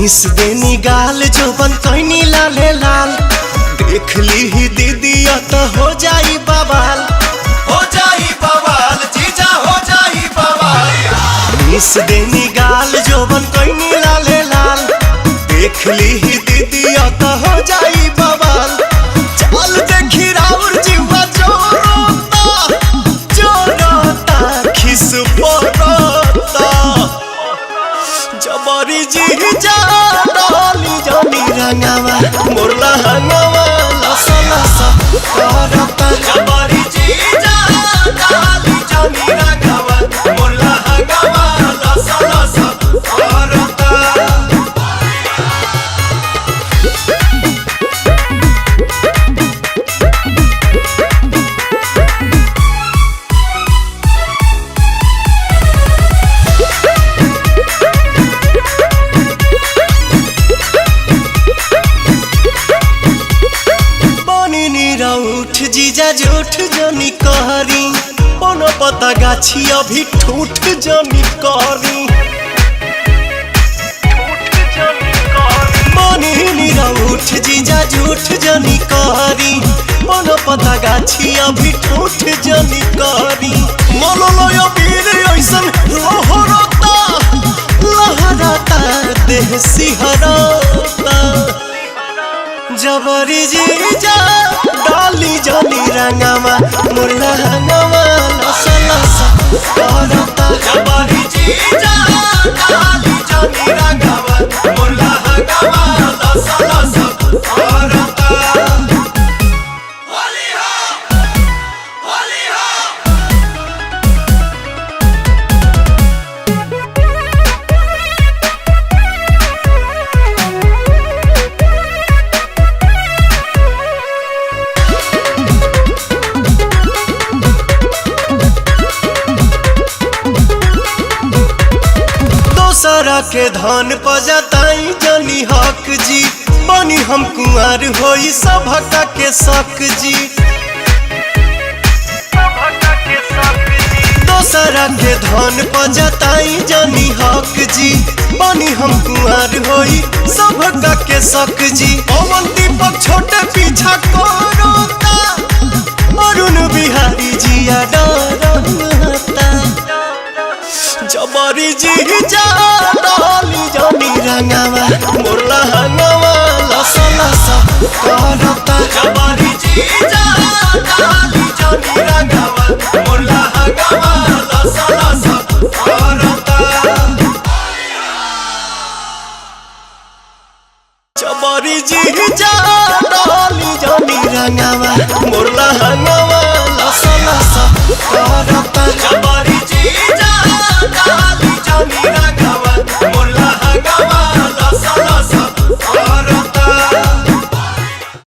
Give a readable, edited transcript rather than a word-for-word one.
Miss देनी गाल जोबन कैनी लाले लाल देख ली ही दीदी तो हो जाई बवाल जीजा हो जाई बवाल। मिस देनी गाल जोबन कैनी लाले लाल देख ली ही दीदी तो हो जाई बवाल। चल देखी राउर जीवा जोरोता खिस पड़ता जबरी जीजा डाली जनी रंगावा मोरला हंगावा लसा लसा करता जबरी जीजा डाली जनी रंगावा मोरला हंगावा लसा लसा करता। उठ जीजा झूठ जनी कहरी कोनो पता गाछी अभी ठूठ जनी कहरी उठ जीजा झूठ जनी कहरी कोनो पता गाछी अभी ठूठ जनी कहरी। मललय वीर ऐसन लहरता लहरता देह सिहरता जबरी जीजा डाली जनी रंगावा मोरला हंगावा लसा लसा करता जबरी जीजा डाली जनी रंगावा मोरला हंगावा लसा लसा करता। होली हो होली हो दोसरा के धन पजताई जनी हक जी बनी हम कुंवर होई सभका के शक जी। दोसरा के धन पजताई जनी हक जी बनी हम कुंवर होई सभका के शक जी। पवन दीपक छोटे पीछा करता अरुण बिहारी जिया डरता जबरी जीजा डाली जनी रंगावा मोरला हंगावा लसा लसा करता जबरी जीजा।